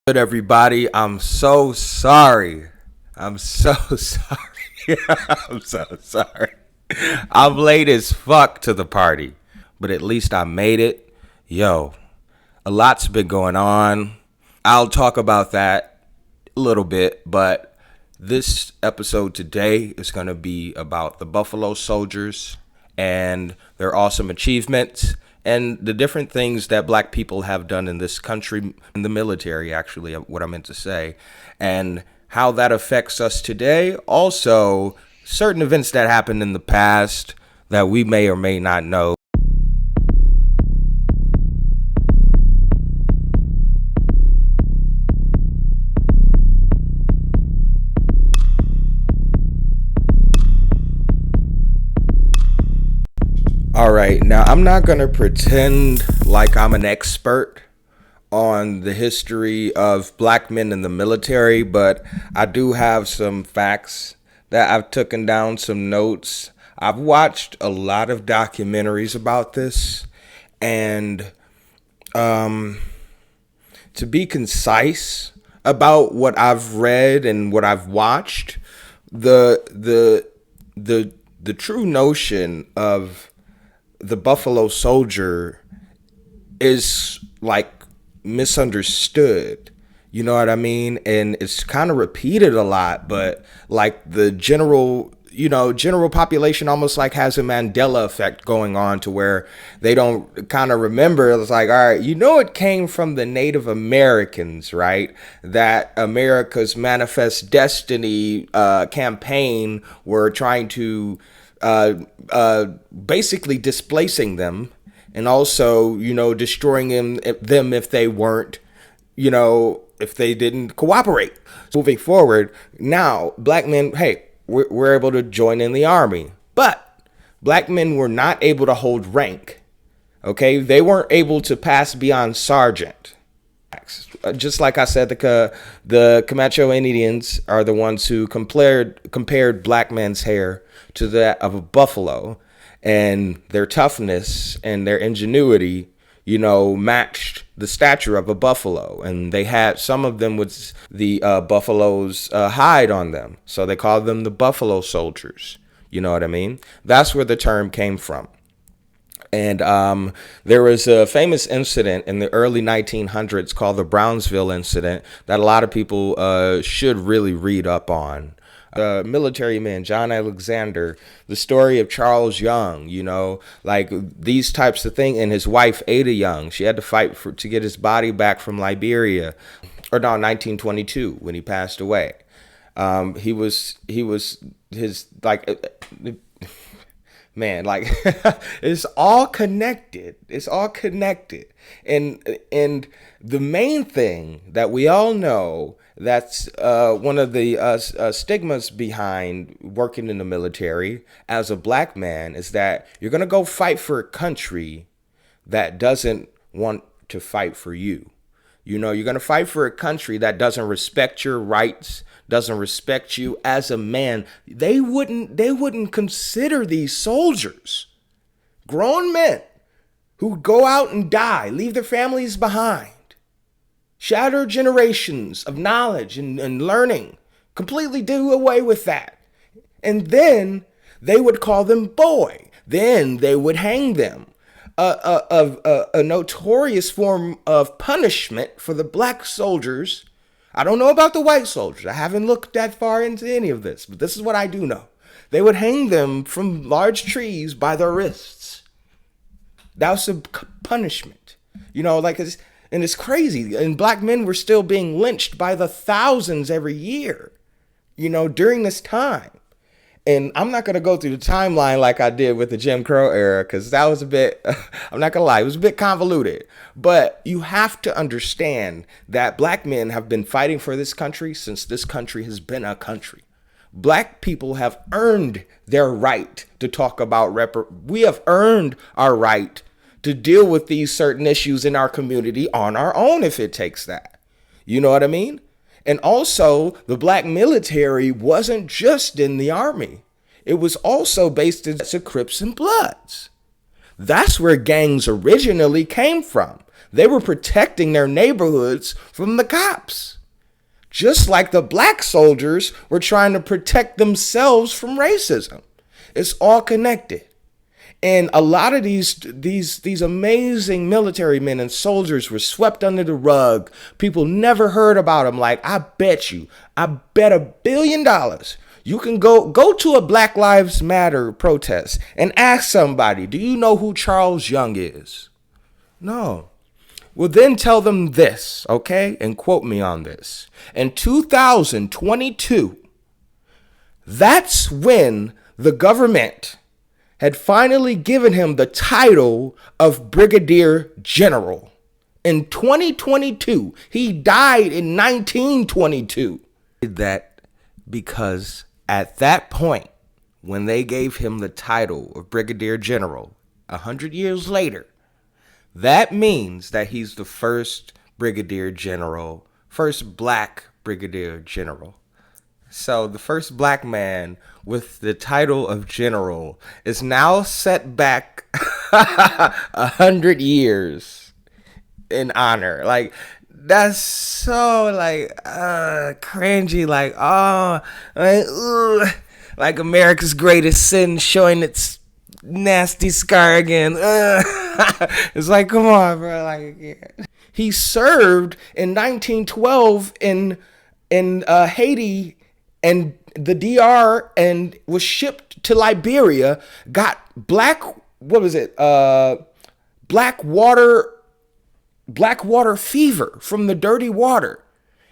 Good, everybody. I'm so sorry. I'm so sorry. I'm so sorry. I'm late as fuck to the party, but at least I made it. Yo, a lot's been going on. I'll talk about that a little bit, but this episode today is going to be about the Buffalo Soldiers and their awesome achievements and the different things that black people have done in this country, in the military, actually, what I meant to say, and how that affects us today. Also, certain events that happened in the past that we may or may not know. All right, now I'm not going to pretend like I'm an expert on the history of black men in the military, but I do have some facts that I've taken down, some notes. I've watched a lot of documentaries about this, and to be concise about what I've read and what I've watched, the the the true notion of the Buffalo Soldier is like misunderstood. You know what I mean? And it's kind of repeated a lot, but like the general population almost like has a Mandela effect going on to where they don't kind of remember. It's like, all right, it came from the Native Americans, right? That America's Manifest Destiny campaign were trying to basically displacing them and also, destroying them if they weren't, if they didn't cooperate. Moving forward, now black men, hey, we're able to join in the army, but black men were not able to hold rank. Okay, they weren't able to pass beyond sergeant. Just like I said, the Comanche Indians are the ones who compared black men's hair to that of a buffalo, and their toughness and their ingenuity, matched the stature of a buffalo. And they had some of them with the buffalo's hide on them, so they called them the Buffalo Soldiers. You know what I mean? That's where the term came from. And there was a famous incident in the early 1900s called the Brownsville incident that a lot of people should really read up on. The military man, John Alexander, the story of Charles Young, like these types of things, and his wife, Ada Young. She had to fight to get his body back from Liberia, or no, 1922 when he passed away. He was his man, like it's all connected. It's all connected. And the main thing that we all know, that's one of the stigmas behind working in the military as a black man, is that you're going to go fight for a country that doesn't want to fight for you. You're going to fight for a country that doesn't respect your rights, doesn't respect you as a man. They wouldn't consider these soldiers, grown men who go out and die, leave their families behind, shatter generations of knowledge and learning, completely do away with that. And then they would call them boy. Then they would hang them. A notorious form of punishment for the black soldiers. I don't know about the white soldiers. I haven't looked that far into any of this, but this is what I do know. They would hang them from large trees by their wrists. That was a punishment. And it's crazy. And black men were still being lynched by the thousands every year, during this time. And I'm not going to go through the timeline like I did with the Jim Crow era, because that was a bit, I'm not going to lie, it was a bit convoluted. But you have to understand that black men have been fighting for this country since this country has been a country. Black people have earned their right to talk about we have earned our right to deal with these certain issues in our community on our own if it takes that. You know what I mean? And also, the black military wasn't just in the army. It was also based in the Crips and Bloods. That's where gangs originally came from. They were protecting their neighborhoods from the cops. Just like the black soldiers were trying to protect themselves from racism. It's all connected. And a lot of these amazing military men and soldiers were swept under the rug. People never heard about them. Like, I bet $1 billion. You can go to a Black Lives Matter protest and ask somebody, do you know who Charles Young is? No. Well, then tell them this, okay? And quote me on this. In 2022, that's when the government had finally given him the title of Brigadier General. In 2022, he died in 1922. That because at that point, when they gave him the title of Brigadier General, 100 years later, that means that he's the first Brigadier General, first black Brigadier General. So the first black man with the title of general is now set back 100 years in honor. Like, that's so cringy. Like America's greatest sin showing its nasty scar again. It's like, come on, bro. Like, yeah. He served in 1912 in Haiti and the DR, and was shipped to Liberia. Got black water fever from the dirty water,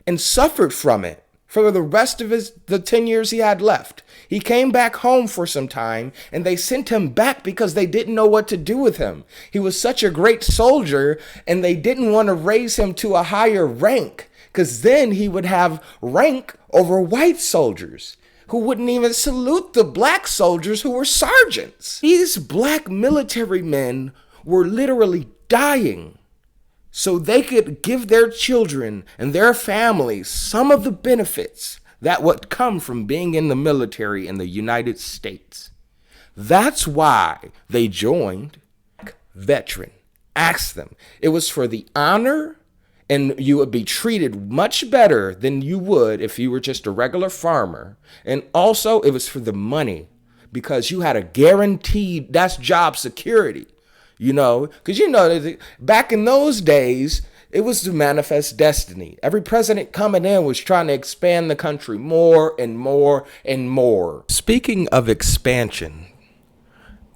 and suffered from it for the rest of the 10 years he had left. He came back home for some time, and they sent him back because they didn't know what to do with him. He was such a great soldier, and they didn't want to raise him to a higher rank, because then he would have rank over white soldiers who wouldn't even salute the black soldiers who were sergeants. These black military men were literally dying so they could give their children and their families some of the benefits that would come from being in the military in the United States. That's why they joined. Veteran. Ask them. It was for the honor, and you would be treated much better than you would if you were just a regular farmer. And also, it was for the money, because you had a guaranteed, that's job security, because back in those days, it was the manifest destiny. Every president coming in was trying to expand the country more and more and more. Speaking of expansion,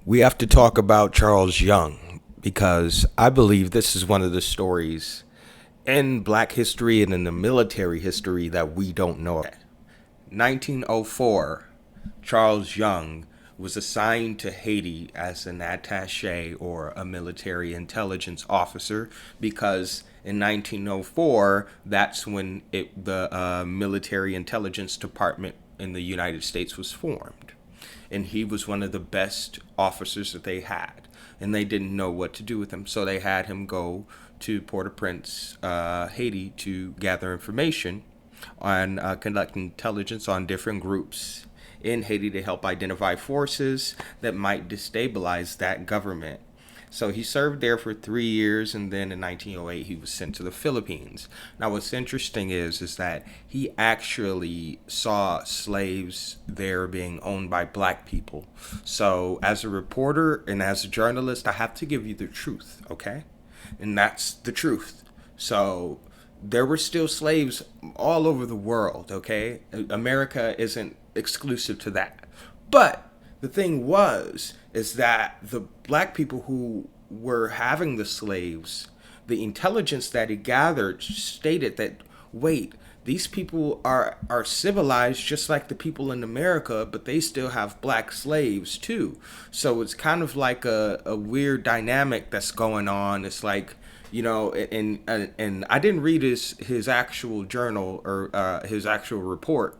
we have to talk about Charles Young, because I believe this is one of the stories in black history and in the military history that we don't know. 1904, Charles Young was assigned to Haiti as an attaché, or a military intelligence officer, because in 1904, that's when the military intelligence department in the United States was formed. And he was one of the best officers that they had, and they didn't know what to do with him. So they had him go to Port-au-Prince, Haiti, to gather information on conduct intelligence on different groups in Haiti to help identify forces that might destabilize that government. So he served there for 3 years, and then in 1908 he was sent to the Philippines. Now what's interesting is that he actually saw slaves there being owned by black people. So as a reporter and as a journalist, I have to give you the truth, okay? And that's the truth. So there were still slaves all over the world, okay? America isn't exclusive to that. But the thing is that the black people who were having the slaves, the intelligence that he gathered stated that, wait, these people are civilized just like the people in America, but they still have black slaves too. So it's kind of like a weird dynamic that's going on. It's like, and I didn't read his actual journal or his actual report,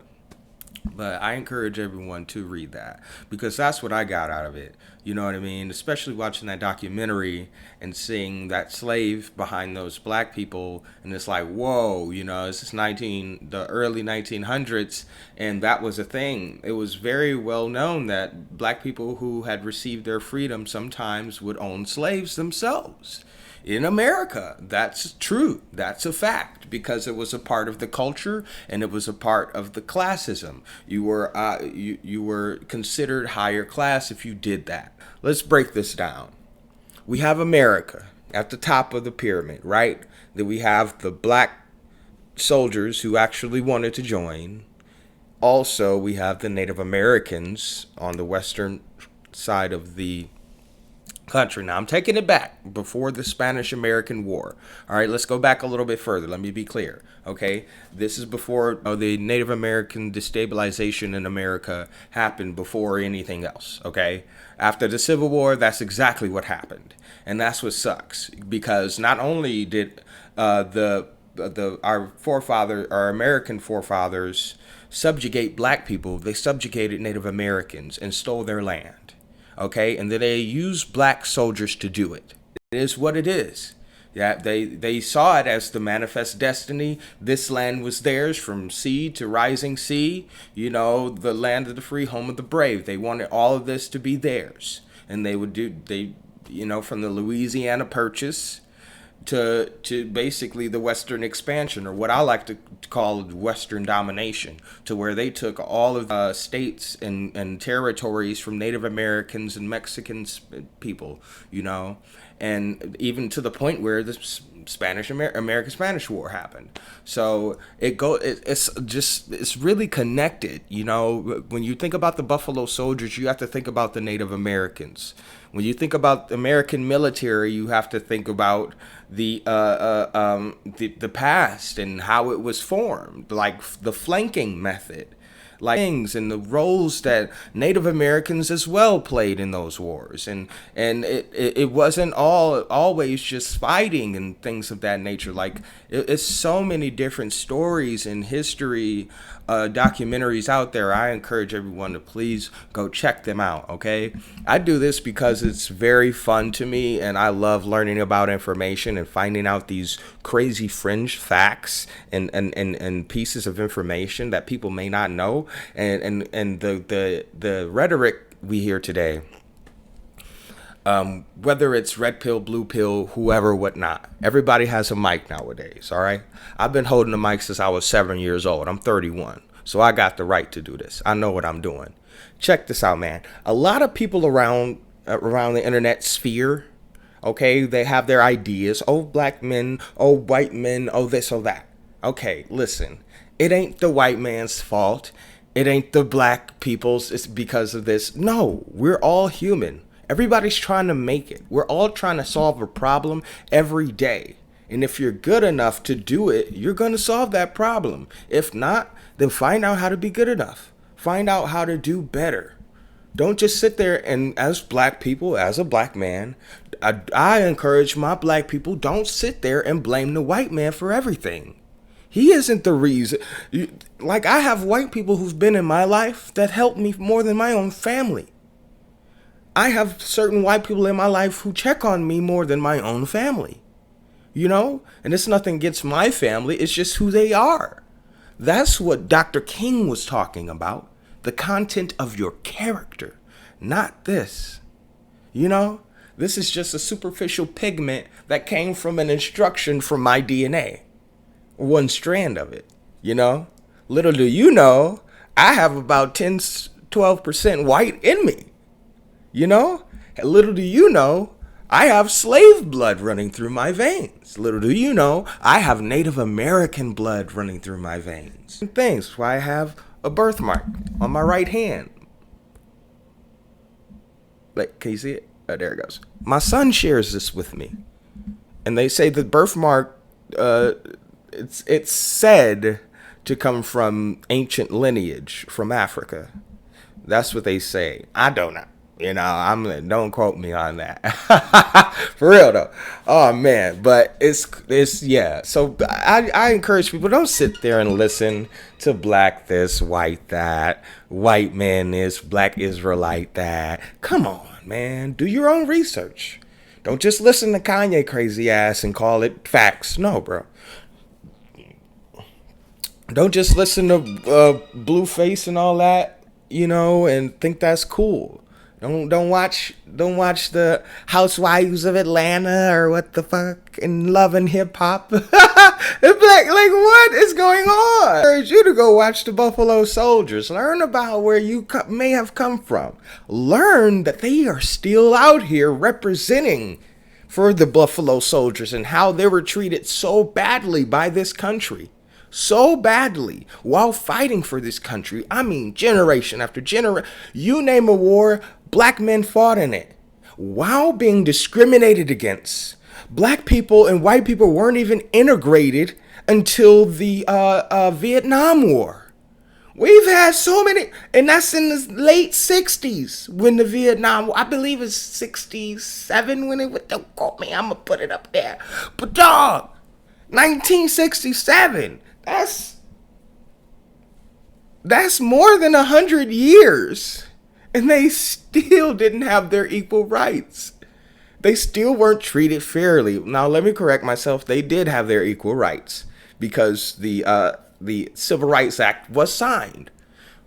but I encourage everyone to read that, because that's what I got out of it. You know what I mean? Especially watching that documentary and seeing that slave behind those black people. And it's like, whoa, this is the early 1900s. And that was a thing. It was very well known that black people who had received their freedom sometimes would own slaves themselves. in America. That's true. That's a fact because it was a part of the culture and it was a part of the classism. You were considered higher class if you did that. Let's break this down. We have America at the top of the pyramid, right? That we have the black soldiers who actually wanted to join. Also, we have the Native Americans on the western side of the country. Now, I'm taking it back before the Spanish American War. All right, let's go back a little bit further. Let me be clear. Okay, this is before the Native American destabilization in America happened, before anything else. Okay, after the Civil War, that's exactly what happened, and that's what sucks because not only did our American forefathers subjugate black people, they subjugated Native Americans and stole their land. Okay, and then they used black soldiers to do it. It is what it is. Yeah, they saw it as the manifest destiny. This land was theirs from sea to rising sea. You know, the land of the free, home of the brave. They wanted all of this to be theirs, and they would do from the Louisiana Purchase to basically the Western expansion, or what I like to call Western domination, to where they took all of the states and territories from Native Americans and Mexican people, and even to the point where the American Spanish War happened. So it's really connected. When you think about the Buffalo Soldiers, you have to think about the Native Americans. When you think about the American military, you have to think about the past and how it was formed, like the flanking method, like things and the roles that Native Americans as well played in those wars, and it wasn't always just fighting and things of that nature. Like it's so many different stories and history documentaries out there. I encourage everyone to please go check them out. Okay, I do this because it's very fun to me, and I love learning about information and finding out these crazy fringe facts and pieces of information that people may not know, and the rhetoric we hear today, whether it's red pill, blue pill, whoever, whatnot. Everybody has a mic nowadays, all right? I've been holding the mic since I was 7 years old. I'm 31, so I got the right to do this. I know what I'm doing. Check this out, man. A lot of people around the internet sphere, okay, they have their ideas. Oh, black men. Oh, white men. Oh, this, oh, that. Okay, listen. It ain't the white man's fault. It ain't the black people's. It's because of this. No, we're all human. Everybody's trying to make it. We're all trying to solve a problem every day. And if you're good enough to do it, you're going to solve that problem. If not, then find out how to be good enough. Find out how to do better. Don't just sit there and, as black people, as a black man, I encourage my black people, don't sit there and blame the white man for everything. He isn't the reason. Like, I have white people who've been in my life that helped me more than my own family. I have certain white people in my life who check on me more than my own family. And it's nothing against my family. It's just who they are. That's what Dr. King was talking about. The content of your character, not this. This is just a superficial pigment that came from an instruction from my DNA. One strand of it, Little do you know, I have about 10-12% white in me. Little do you know, I have slave blood running through my veins. Little do you know, I have Native American blood running through my veins. Things why I have a birthmark on my right hand. Like, can you see it? Oh, there it goes. My son shares this with me, and they say the birthmark, it's said to come from ancient lineage from Africa. That's what they say. I don't know. Don't quote me on that. For real though. Oh man, but it's yeah. So I encourage people, don't sit there and listen to black this, white that, white man this, black Israelite that. Come on, man. Do your own research. Don't just listen to Kanye crazy ass and call it facts. No, bro. Don't just listen to Blueface and all that, and think that's cool. Don't watch the Housewives of Atlanta or what the fuck in Love and Hip Hop. It's like what is going on? I urge you to go watch the Buffalo Soldiers. Learn about where you may have come from. Learn that they are still out here representing for the Buffalo Soldiers and how they were treated so badly by this country. So badly while fighting for this country. I mean, generation after generation. You name a war, black men fought in it while being discriminated against. Black people and white people weren't even integrated until the Vietnam War. We've had so many, and that's in the late 60s when the Vietnam War, I believe it's 67 when it, don't quote me, I'm going to put it up there. But dog, 1967, that's more than 100 years. And they still didn't have their equal rights. They still weren't treated fairly. Now, let me correct myself. They did have their equal rights because the Civil Rights Act was signed.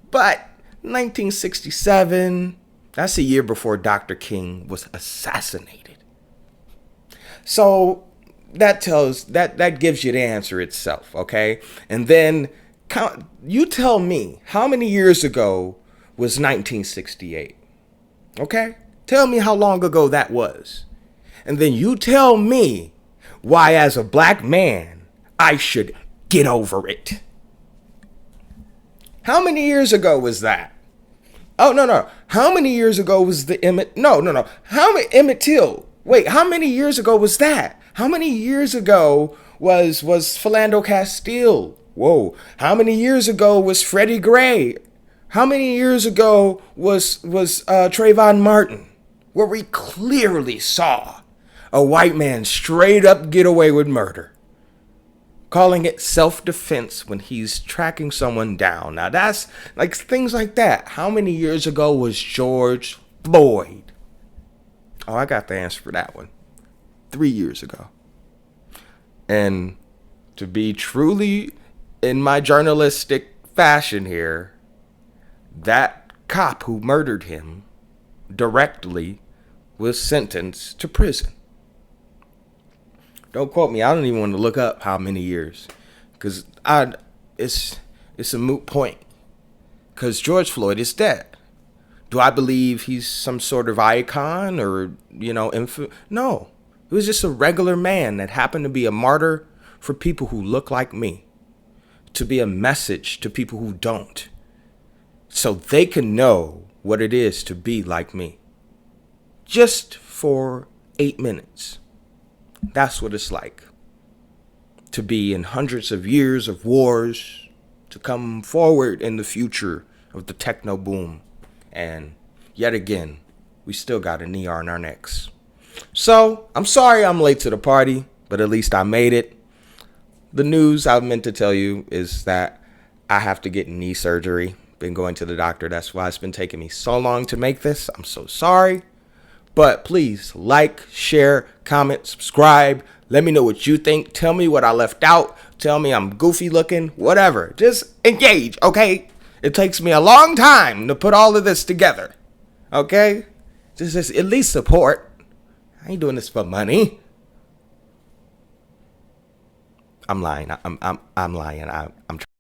But 1967, that's a year before Dr. King was assassinated. So that gives you the answer itself, okay? And then you tell me, how many years ago was 1968? Okay? Tell me how long ago that was. And then you tell me why, as a black man, I should get over it. How many years ago was that? Oh, no. How many years ago was the Emmett? No. How many Emmett Till? Wait, how many years ago was that? How many years ago was Philando Castile? Whoa. How many years ago was Freddie Gray? How many years ago was Trayvon Martin? Where we clearly saw a white man straight up get away with murder, calling it self-defense when he's tracking someone down. Now that's like things like that. How many years ago was George Floyd? Oh, I got the answer for that one. 3 years ago. And to be truly in my journalistic fashion here, that cop who murdered him directly was sentenced to prison. Don't quote me. I don't even want to look up how many years, because it's a moot point. Because George Floyd is dead. Do I believe he's some sort of icon or No, he was just a regular man that happened to be a martyr for people who look like me, to be a message to people who don't, so they can know what it is to be like me. Just for 8 minutes. That's what it's like to be in hundreds of years of wars, to come forward in the future of the techno boom. And yet again, we still got a knee on our necks. So I'm sorry I'm late to the party, but at least I made it. The news I meant to tell you is that I have to get knee surgery. Been going to the doctor. That's why it's been taking me so long to make this. I'm so sorry. But please like, share, comment, subscribe. Let me know what you think. Tell me what I left out. Tell me I'm goofy looking, whatever. Just engage, okay? It takes me a long time to put all of this together, okay? Just at least support. I ain't doing this for money. I'm lying. I'm lying. I'm trying.